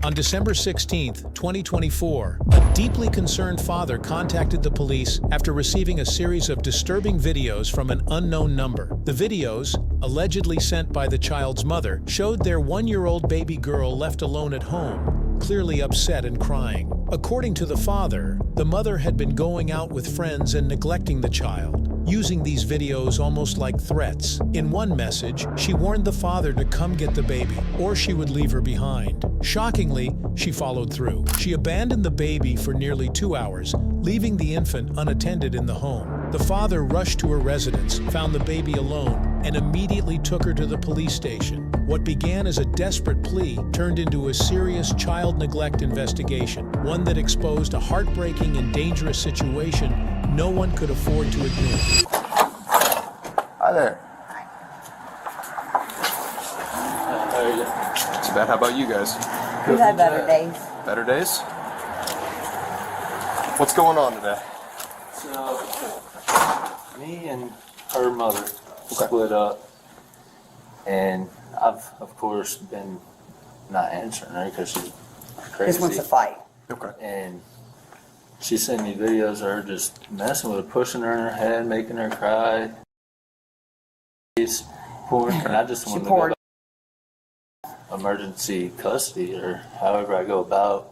On December 16, 2024, a deeply concerned father contacted the police after receiving a series of disturbing videos from an unknown number. The videos, allegedly sent by the child's mother, showed their one-year-old baby girl left alone at home, clearly upset and crying. According to the father, the mother had been going out with friends and neglecting the child, using these videos almost like threats. In one message, she warned the father to come get the baby, or she would leave her behind. Shockingly, she followed through. She abandoned the baby for nearly 2 hours, leaving the infant unattended in the home. The father rushed to her residence, found the baby alone, and immediately took her to the police station. What began as a desperate plea turned into a serious child neglect investigation, one that exposed a heartbreaking and dangerous situation no one could afford to ignore. Hi there. How are you? Too bad. How about you guys? We've had better days. Better days? What's going on today? So, me and her mother split up, and I've, of course, been not answering her because she's crazy. Just wants to fight. Okay. And she sent me videos of her just messing with her, pushing her in her head, making her cry. She's pouring, and I just want to go about emergency custody or however I go about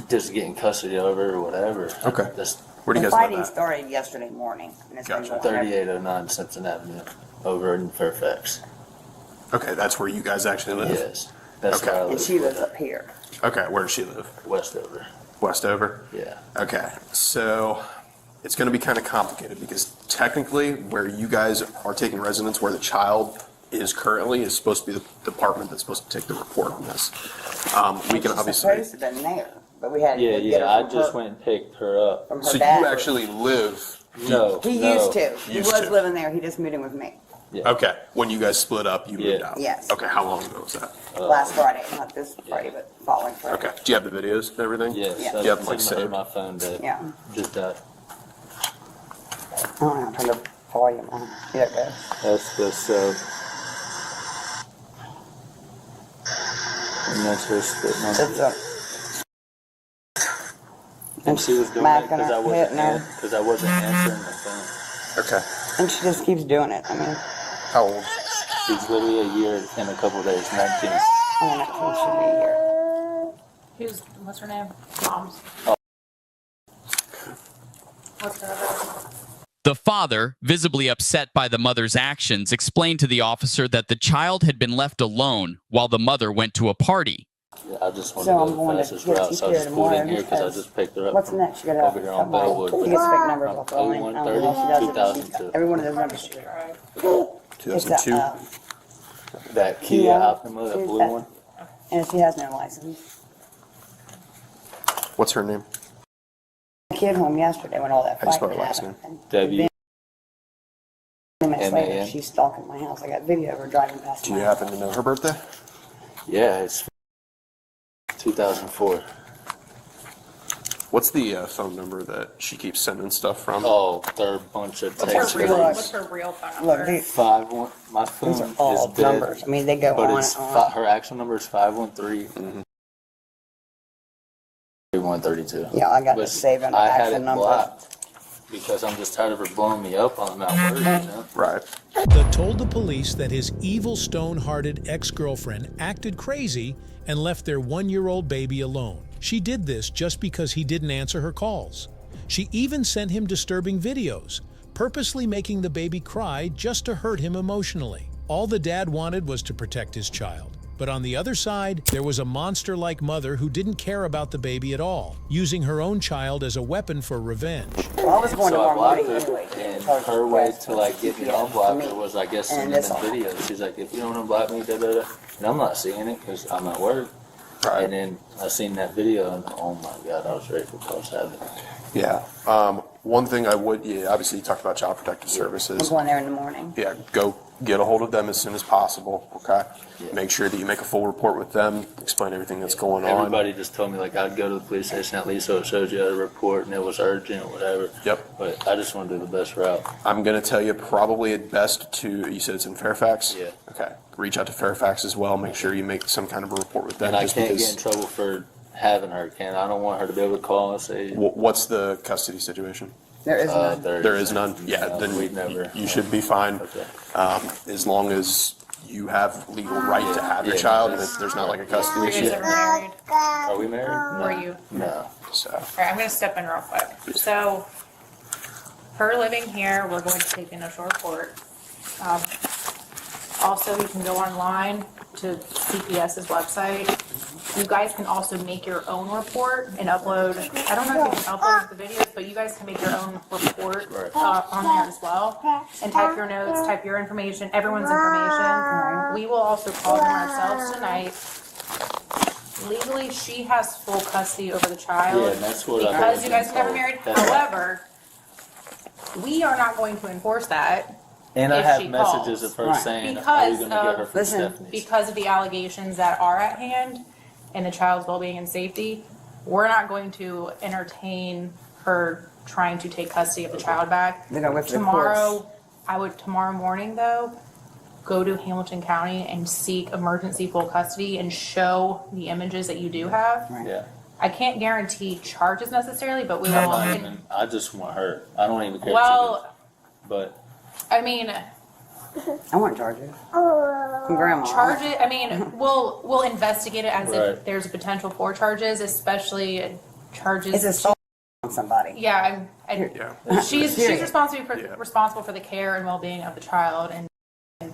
just getting custody of her or whatever. Okay. Just Where do you The guys fighting live at? started yesterday morning. And it's Gotcha. been going 3809 Simpson Avenue over in Fairfax. Okay, that's where you guys actually live? Yes. That's Okay. where I live. And she lives up here. Okay, where does she live? Westover. Westover? Yeah. Okay, so it's going to be kind of complicated because technically where you guys are taking residence, where the child is currently, is supposed to be the department that's supposed to take the report on this. We can She's obviously... supposed to have been there, but we had to Yeah, get her I from just her, went and picked her up. from her So dad. you actually live... No. He no. used to. He Used was to. living there. He just moved in with me. Yeah. Okay, when you guys split up, you moved Yeah. out? Yes. Okay, how long ago was that? Last Friday. Not this Friday, but following Friday. Okay, do you have the videos and everything? Yes. Yeah. I Do you have them like took them saved? on my phone that Yeah. just died. I don't know. Turn the volume on. Yeah, good. That's the so. And that's her spitting on It's it. And she was doing it smacking because her, hitting her. I wasn't answering the phone. Okay, And she just keeps doing it. I mean, how old? She's literally a year and a couple of days, 19. I mean, that kid should be here. What's her name? Mom's. Oh. What's her other? The father, visibly upset by the mother's actions, explained to the officer that the child had been left alone while the mother went to a party. Yeah, I just wanted So to I'm go going the to fastest get route, you so I here just pulled in tomorrow here because I because just picked her up. What's from next? You got over here on Bellwood. She gets fake numbers off the line. I don't know how she does it, but she's got 2002. every one of those numbers. It's 2002? That Kia Kia. Optima, that blue one. And she has no license. What's her name? The kid home yesterday when all that How do you spell fighting her last happened. name? And W. 10 minutes later, M-A-N. she's stalking my house. I got video of her driving past Do my you house. happen to know her birthday? Yeah, it's 2004. What's the phone number that she keeps sending stuff from? Oh, they're a bunch of What's text her real? Look. What's her real phone Look, number? these, 51. My phone these are all is dead, numbers. I mean, they go but on it's and on. her actual number is 513 132. Yeah, I got But to save an I had actual it number. blocked because I'm just tired of her blowing me up on that word, you know? Right. That told the police that his evil, stone-hearted ex-girlfriend acted crazy and left their one-year-old baby alone. She did this just because he didn't answer her calls. She even sent him disturbing videos, purposely making the baby cry just to hurt him emotionally. All the dad wanted was to protect his child. But on the other side, there was a monster-like mother who didn't care about the baby at all, using her own child as a weapon for revenge. Well, I was going So I tomorrow blocked morning her, anyway. and Charge her the way rest to like get me to unblock her was, I guess, sending them this all. videos. She's like, if you don't unblock me, da da da. And I'm not seeing it because I'm at work. Right. And then I seen that video, and oh my god, I was ready for close habit. Yeah. One thing I would, obviously you talked about Child Protective I'm Services. going there in the morning. Yeah, go get a hold of them as soon as possible, okay? Yeah. Make sure that you make a full report with them, explain everything that's going on. Everybody just told me like I'd go to the police station at least so it shows you a report and it was urgent or whatever. Yep. But I just want to do the best route. I'm going to tell you probably at best to, you said it's in Fairfax? Yeah. Okay. Reach out to Fairfax as well. Make sure you make some kind of a report with them. And I just can't because, get in trouble for having her, can I? I don't want her to be able to call and say, What's the custody situation? There is none. There is none? Yeah, no, then we'd never. you should be fine. Okay. As long as you have legal right to have your Yeah, child and that's- there's not like a Were custody you guys issue. ever married? Are we married? No. Were you? No. So, All right, I'm going to step in real quick. So, her living here, we're going to take the initial report. Also, you can go online to CPS's website. You guys can also make your own report and upload. I don't know if you can upload the videos, but you guys can make your own report on there as well. And type your notes, type your information, everyone's information. We will also call them ourselves tonight. Legally, she has full custody over the child. Yeah, that's what I Because heard you guys them are never call. married. That's- However, we are not going to enforce that And I if have she messages calls. of her Right. saying, are you Because going to get her of- from Listen, Stephanie's? because of the allegations that are at hand and the child's well-being and safety. We're not going to entertain her trying to take custody of the child back. They're gonna wait for the Tomorrow, tomorrow morning though, go to Hamilton County and seek emergency full custody and show the images that you do have. Right. Yeah. I can't guarantee charges necessarily, but we I'm will. not even, I just want her. I don't even care Well, if she does. But I mean, I want charges. From grandma. charge it. I mean, we'll investigate it as Right. if there's a potential for charges, especially charges. It's assault on somebody. Yeah, Yeah. she's Serious. responsible for Yeah. the care and well-being of the child, and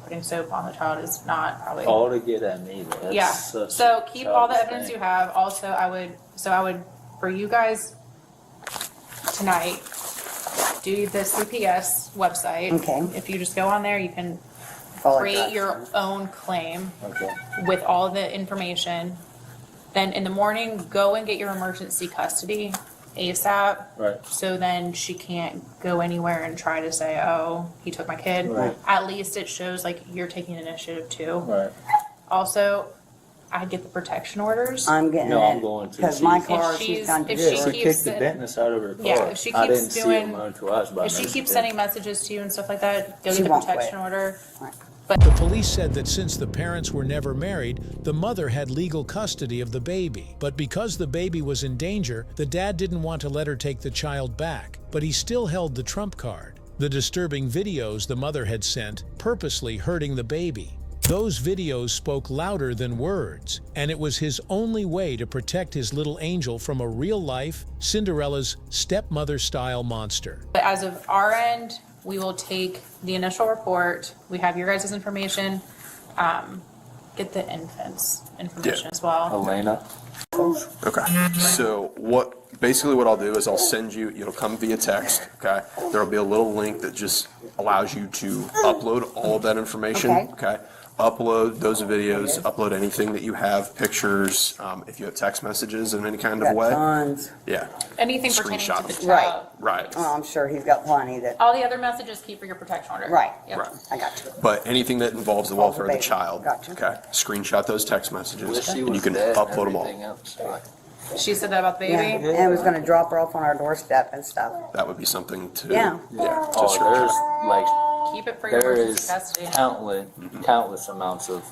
putting soap on the child is not probably. all to get at me. Though. That's Yeah. such So a keep all the childish evidence thing. you have. Also, I would for you guys tonight do the CPS website. Okay. If you just go on there, you can Follow create that. your own claim Okay. with all the information. Then in the morning, go and get your emergency custody ASAP. Right. So then she can't go anywhere and try to say, oh, he took my kid. Right. At least it shows like you're taking initiative too. Right. Also, I'd get the protection orders. I'm getting No, it. I'm going to. Because my If car, she's- she's done to if do. she She keeps kicked the it- dentist out of her car. Yeah, if she I keeps didn't see doing- it known to us, but I if she know keeps did. sending messages to you and stuff like that, go She get the won't protection quit. order. Right. The police said that since the parents were never married, the mother had legal custody of the baby. But because the baby was in danger, the dad didn't want to let her take the child back. But he still held the trump card. The disturbing videos the mother had sent, purposely hurting the baby. Those videos spoke louder than words, and it was his only way to protect his little angel from a real-life, Cinderella's stepmother-style monster. But as of our end, we will take the initial report. We have your guys' information. Get the infant's information Yeah. as well. Elena. Okay. So basically what I'll do is I'll send you, it'll come via text, okay? There'll be a little link that just allows you to upload all of that information, okay? Upload those videos, upload anything that you have, pictures, if you have text messages in any kind of Got way. tons. Yeah. Anything pertaining to the Screenshots. child. Right. Oh, I'm sure he's got plenty that. All the other messages keep for your protection order. Right. Yep. Right. I got you. But anything that involves the welfare of the baby. child, Gotcha. okay? Screenshot those text Wish messages she and you was can dead and upload them everything all. else. She said that about the Yeah. baby. And it was going to drop her off on our doorstep and stuff. That would be something to, Yeah. to Oh, screenshot. there's like Keep it for your there emergency is custody. countless amounts of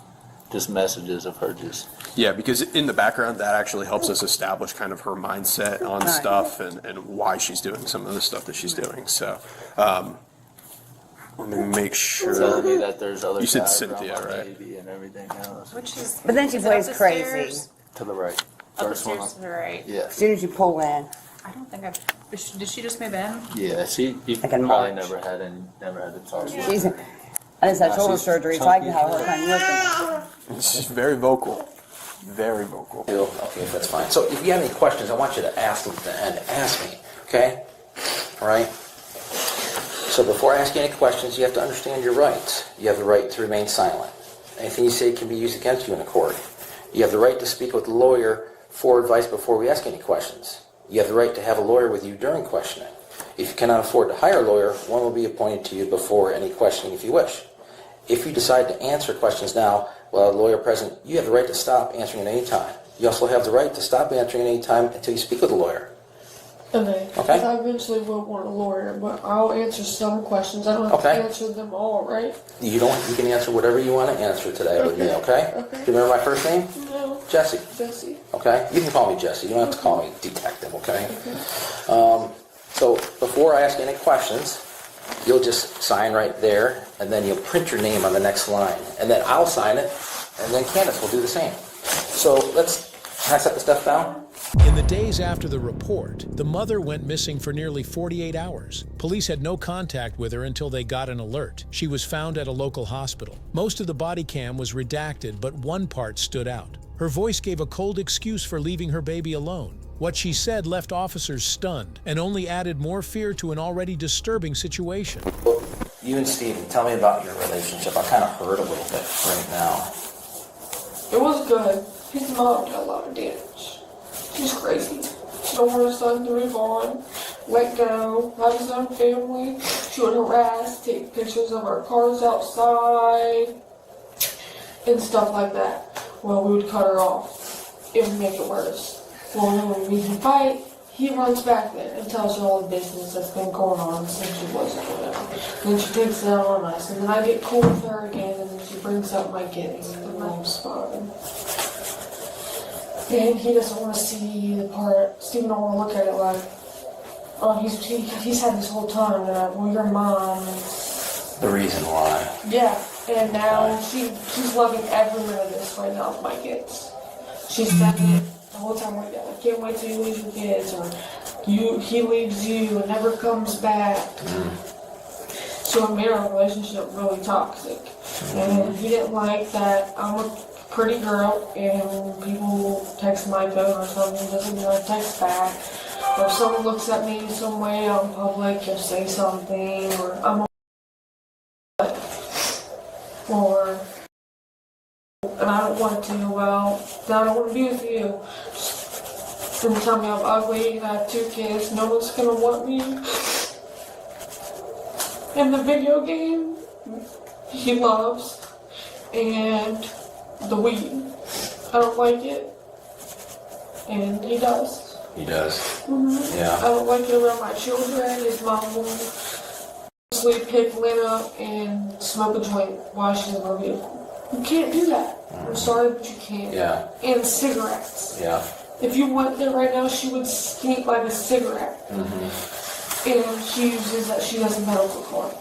just messages of her just. Yeah, because in the background, that actually helps us establish kind of her mindset on Right. stuff and why she's doing some of the stuff that she's doing. So, let me make Telling sure. me that there's other You said guys Cynthia, around my right? baby and everything else. Which is. But then she is it plays up the crazy. stairs? To the right. Up the First one. stairs to the right. Yeah. As soon as you pull in, I don't think did she just move in? Yeah. You Like in probably March. never had to talk with her. she's. I just had Nah, shoulder she's surgery, so I can have a hard chunky. time listening. She's very vocal. Very vocal. Okay, that's fine. So if you have any questions, I want you to ask them and ask me, okay? All right? So before I ask you any questions, you have to understand your rights. You have the right to remain silent. Anything you say can be used against you in a court. You have the right to speak with a lawyer for advice before we ask any questions. You have the right to have a lawyer with you during questioning. If you cannot afford to hire a lawyer, one will be appointed to you before any questioning if you wish. if you decide to answer questions now, while a lawyer present, you have the right to stop answering at any time. You also have the right to stop answering at any time until you speak with a lawyer. Okay. Okay. I eventually will want a lawyer, but I'll answer some questions. I don't have to Okay. answer them all, right? You can answer whatever you want to answer today with me, okay? Okay. Do you remember my first name? No. Jesse. Jesse. Okay? You can call me Jesse. You don't have to call me detective, okay? So before I ask any questions, you'll just sign right there, and then you'll print your name on the next line. And then I'll sign it, and then Candace will do the same. So can I set the stuff down? In the days after the report, the mother went missing for nearly 48 hours. Police had no contact with her until they got an alert. She was found at a local hospital. Most of the body cam was redacted, but one part stood out. Her voice gave a cold excuse for leaving her baby alone. What she said left officers stunned and only added more fear to an already disturbing situation. Well, you and Steven, tell me about your relationship. I kind of heard a little bit right now. It was good. His mom did a lot of damage. She's crazy. She don't want her son to move on, let go, have his own family. She would harass, take pictures of our cars outside, and stuff like that. Well, we would cut her off. It would make it worse. Well, when we can fight, he runs back there and tells her all the business that's been going on since she wasn't whatever. Then she takes it out on us, and then I get cool with her again, and then she brings up my kids, and the mom's fine. And he doesn't want to see the part. Steven don't want to look at it like, oh, he's had this whole time that, well, your mom is... The reason why. Yeah, and now she's loving every minute of this right now with my kids. She's saying it the whole time right now. I can't wait till you leave your kids, or he leaves you and never comes back. So it made our relationship really toxic. And he didn't like that I'm a pretty girl, and when people text my phone or something, he doesn't know I text back. Or if someone looks at me some way out in public, he'll say something, or I'm a or and I don't want to, well, then I don't want to be with you. Just gonna tell me I'm ugly, and I have 2 kids, no one's gonna want me. And the video game he loves, and the weed. I don't like it, and he does. He does. I Yeah. don't like it around my children. His mom will sleep, pick Lynn up, and smoke a joint while she's in her vehicle. You can't do that. I'm sorry, but you can't. Yeah. And cigarettes. Yeah. If you went there right now, she would stink like a cigarette. And she uses that. She has a medical card.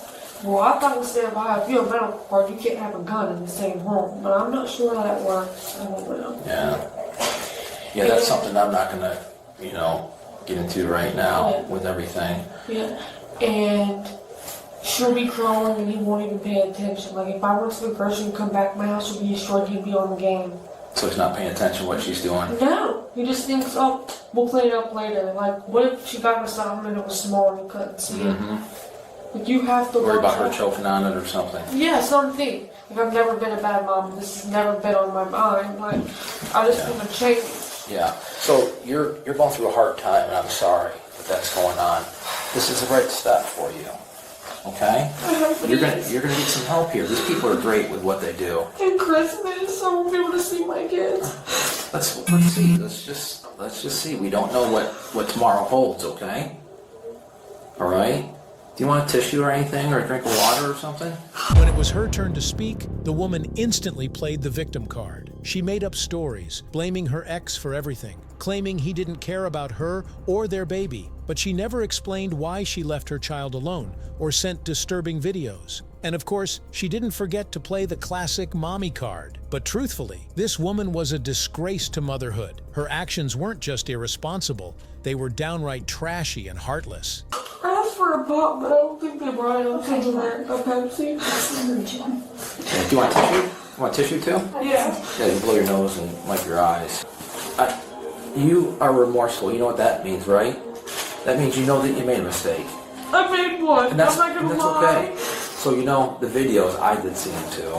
Well, I thought instead of if you have a medical card, you can't have a gun in the same home. But I'm not sure how that works. I don't know. Yeah. Yeah, that's something I'm not going to, get into right now with everything. Yeah. And she'll be crawling and he won't even pay attention. Like if I went to the grocery and come back, my house would be destroyed, he'd be on the game. So he's not paying attention to what she's doing. No. He just thinks, oh, we'll clean it up later. Like, what if she got us something and it was small and you couldn't see it? Like you have to Worry watch about her out. choking on it or something. Yeah, something. Like I've never been a bad mom. This has never been on my mind. Like I just want to change. Yeah. So you're going through a hard time, and I'm sorry that's going on. This is the right step for you. Okay? You're gonna get some help here. These people are great with what they do. And Christmas, I won't be able to see my kids. Let's see. Let's just see. We don't know what tomorrow holds. Okay? All right. Do you want a tissue or anything, or a drink of water or something? When it was her turn to speak, the woman instantly played the victim card. She made up stories, blaming her ex for everything, claiming he didn't care about her or their baby, but she never explained why she left her child alone or sent disturbing videos. And of course, she didn't forget to play the classic mommy card. But truthfully, this woman was a disgrace to motherhood. Her actions weren't just irresponsible, they were downright trashy and heartless. I asked for a pop, but I don't think they brought it. I'm taking a Pepsi. Do you want tissue? You want tissue too? Yeah. Yeah, you blow your nose and wipe your eyes. You are remorseful. You know what that means, right? That means you know that you made a mistake. I made one. And that's, I'm not gonna and that's lie. okay. So the videos, I did see them too.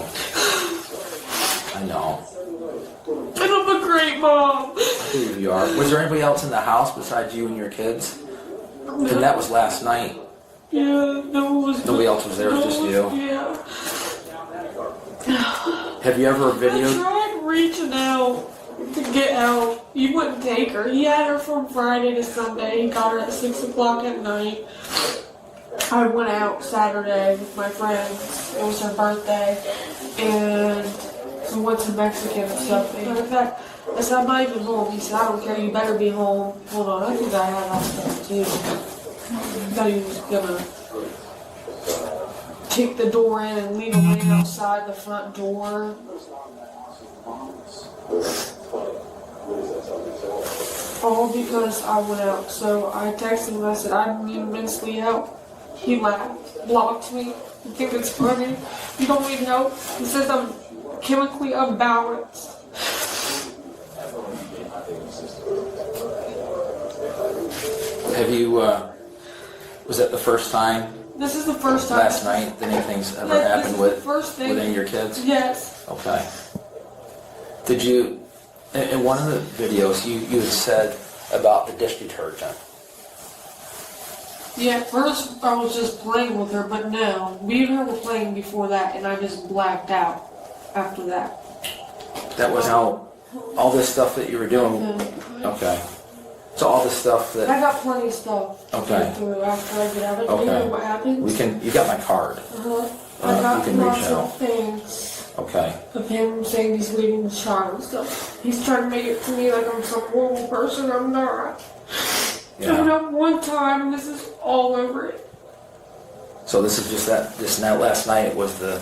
I know. And I'm a great mom. Who you are. Was there anybody else in the house besides you and your kids? And that was last night. Yeah, no one was. Nobody else was there, it was just you. Yeah. Have you ever I videoed? tried reaching out to get help. He wouldn't take her. He had her from Friday to Sunday. He got her at 6 o'clock at night. I went out Saturday with my friends. It was her birthday. And we went to Mexican or something. Matter of fact, I said, I'm not even home. He said, I don't care. You better be home. Hold on. I think I had that stuff too. I thought he was gonna kick the door in and leave a man outside the front door. All because I went out. So I texted him. I said, I need mentally help. He laughed, blocked me. You think it's funny? You don't need help? He says I'm chemically unbalanced. Have you? Was that the first time? This is the first time. Last night that anything's ever Yes, happened this is with the first thing. with any of your kids? Yes. Okay. Did you? In one of the videos, you had said about the dish detergent. Yeah, at first I was just playing with her, but no. Me and her were playing before that, and I just blacked out after that. That was how all this stuff that you were doing. Okay. So all this stuff I that. got plenty of stuff to Okay. go through after I get out of here. Okay. You know what happens? We can. You got my card. I you got can reach lots out. of things Okay. of him saying he's leaving the child and stuff. He's trying to make it to me like I'm some horrible person. I'm not. Showed Yeah. up one time, and this is all over it. So this is just that. This now last night was the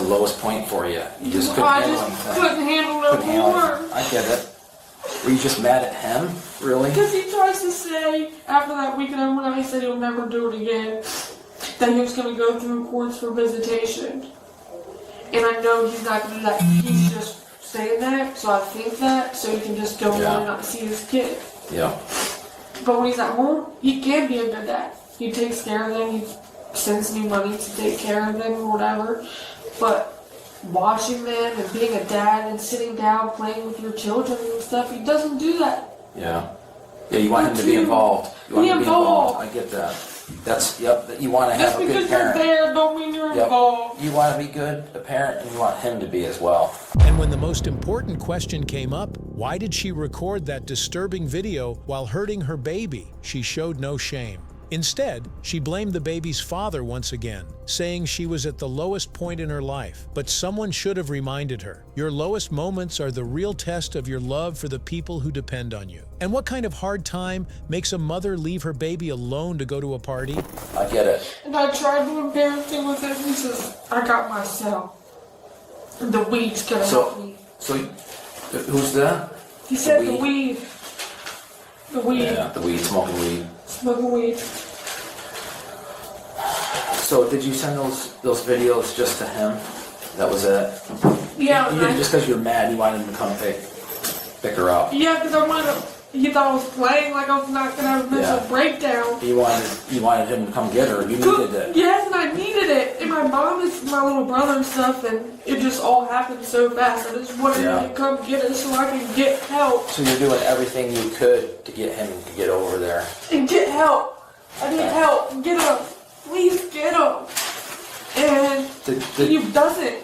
lowest point for you. You just couldn't I handle just anything. couldn't handle no Couldn't handle more. anything. I get it. Were you just mad at him? Really? Because he tries to say, after that weekend when I said he'll never do it again, that he was going to go through courts for visitation. And I know he's not going to do that. He's just saying that, so I think that, so he can just go Yeah. on and not see his kid. Yeah. But when he's at home, he can be a good dad. He takes care of them, he sends me money to take care of them or whatever. But watching them and being a dad and sitting down playing with your children and stuff, he doesn't do that. Yeah. Yeah, you want him to be involved. You want Be him to be involved. involved. I get that. That's, yep, that you want to Just have a because good you're parent. there don't mean you're Yep. involved. You want to be good, a parent, and you want him to be as well. And when the most important question came up, why did she record that disturbing video while hurting her baby? She showed no shame. Instead, she blamed the baby's father once again, saying she was at the lowest point in her life. But someone should have reminded her, your lowest moments are the real test of your love for the people who depend on you. And what kind of hard time makes a mother leave her baby alone to go to a party? I get it. And I tried doing parenting with him. He says, I got myself. And the weed's gonna help me. So, who's that? He said the weed? weed. The weed. Yeah, the weed, smoking weed. Smoking weed. So did you send those videos just to him? That was it? Yeah, You did it just because you're mad, you wanted him to come pick her up. yeah, because I wanted to. He thought I was playing like I was not gonna have a mental Yeah. breakdown. You wanted him to come get her. You needed it. Yes, and I needed it. And my mom is my little brother and stuff, and it just all happened so fast. I just wanted Yeah. him to come get it so I could get help. So you're doing everything you could to get him to get over there. And get help. I need help. Get him. Please get him. And he doesn't.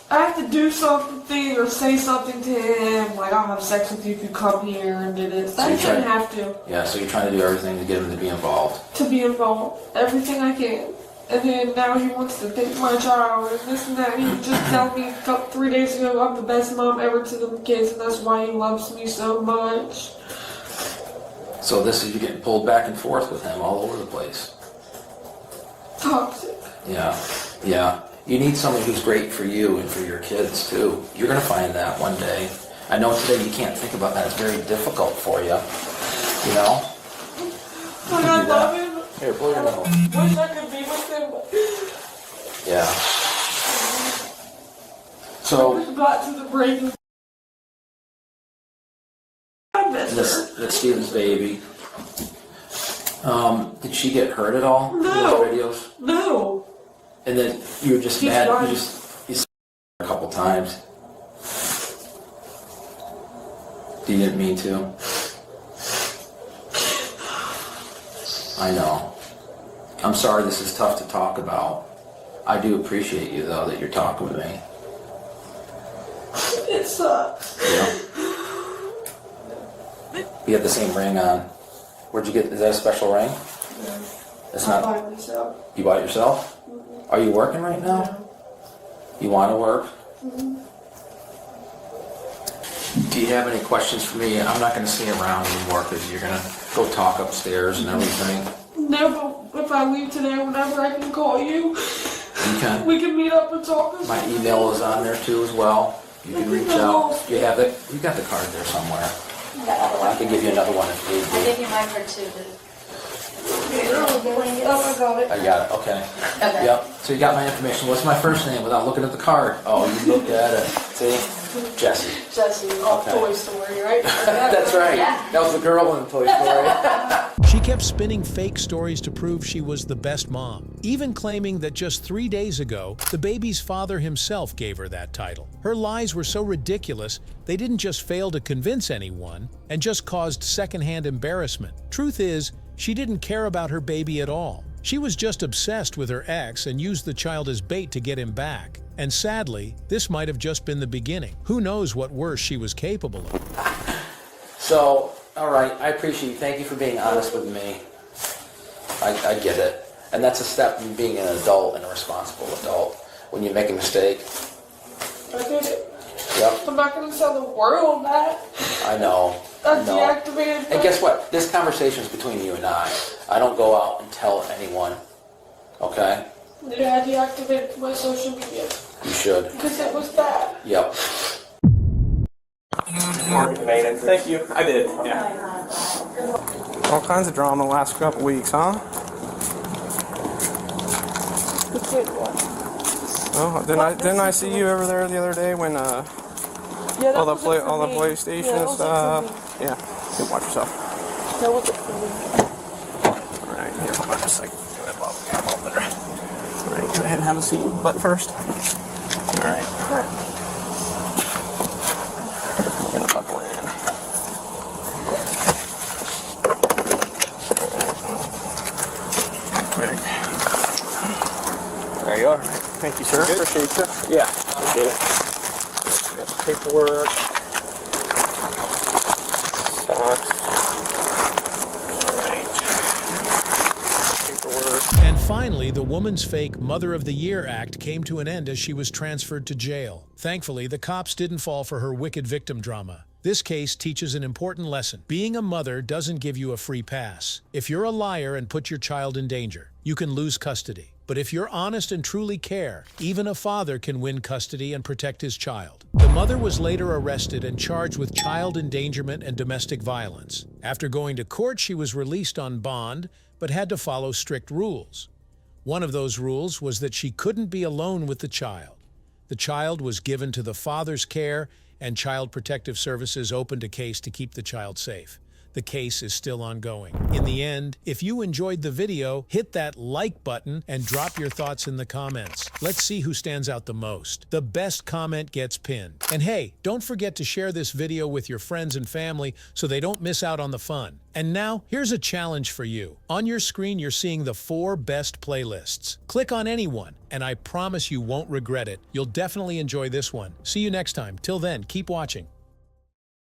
I have to do something or say something to him, like, I'll have sex with you if you come here and do this. So I you shouldn't try- have to. Yeah, so you're trying to do everything to get him to be involved. To be involved. Everything I can. And then now he wants to take my child and this and that. He just told me 3 days ago I'm the best mom ever to the kids, and that's why he loves me so much. So this is you getting pulled back and forth with him all over the place. Toxic. Yeah. You need somebody who's great for you and for your kids too. You're gonna find that one day. I know today you can't think about that. It's very difficult for you. You know? But can I do love that. him. Here, blow your nose. Wish I could be with him. Yeah. I So just got to the breaking. I miss her. that's Steven's baby. Did she get hurt at all? in No. those videos? No. And then you were just She's mad. fine. You said her a couple times. You didn't mean to. I know. I'm sorry this is tough to talk about. I do appreciate you though that you're talking with me. It sucks. Yeah. You have the same ring on. Where'd you get? Is that a special ring? Yeah. It's I not. buy it myself. You bought it yourself? Are you working right now? Yeah. You want to work? Do you have any questions for me? I'm not going to stay around anymore because you're going to go talk upstairs and everything. No, but if I leave today, whenever I can call you, You can. we can meet up and talk. My email is on there too as well. You can reach out. You have it. You got the card there somewhere. I can give you another one if need I be. gave you mine for two. Oh, I got it. I got it. Okay. Okay. Yep. So you got my information. What's my first name without looking at the card? Oh, you looked at it. See? Jesse. Jesse, off Okay. Toy Story, right? That's right. Yeah. That was the girl in Toy Story. She kept spinning fake stories to prove she was the best mom, even claiming that just 3 days ago, the baby's father himself gave her that title. Her lies were so ridiculous, they didn't just fail to convince anyone and just caused secondhand embarrassment. Truth is, she didn't care about her baby at all. She was just obsessed with her ex and used the child as bait to get him back. And sadly, this might have just been the beginning. Who knows what worse she was capable of. So, all right. I appreciate you. Thank you for being honest with me. I get it. And that's a step in being an adult and a responsible adult. When you make a mistake. I did it. Yep. I'm not going to tell the world that. I know. I I know. deactivated. And guess what? This conversation is between you and I. I don't go out and tell anyone. Okay? Yeah, I deactivated my social media You should. because it was bad. Yep. Thank you. I did, yeah. All kinds of drama the last couple weeks, huh? Oh, didn't I see you over there the other day when Yeah, all the PlayStation stuff? Yeah. Good, watch yourself. That was it for me. All right, here, hold on a second. Get that bottle cap over there. All right, go ahead and have a seat, butt first. All right. I'm gonna buckle in. Quick. There you are. Thank you, sir. Appreciate you. Yeah, appreciate it. Got paperwork. Socks. And finally, the Woman's Fake Mother of the Year Act came to an end as she was transferred to jail. Thankfully, the cops didn't fall for her wicked victim drama. This case teaches an important lesson. Being a mother doesn't give you a free pass. If you're a liar and put your child in danger, you can lose custody. But if you're honest and truly care, even a father can win custody and protect his child. The mother was later arrested and charged with child endangerment and domestic violence. After going to court, she was released on bond, but had to follow strict rules. One of those rules was that she couldn't be alone with the child. The child was given to the father's care, and Child Protective Services opened a case to keep the child safe. The case is still ongoing. In the end, if you enjoyed the video, hit that like button and drop your thoughts in the comments. Let's see who stands out the most. The best comment gets pinned. And hey, don't forget to share this video with your friends and family so they don't miss out on the fun. And now, here's a challenge for you. On your screen, you're seeing the 4 best playlists. Click on any one, and I promise you won't regret it. You'll definitely enjoy this one. See you next time. Till then, keep watching.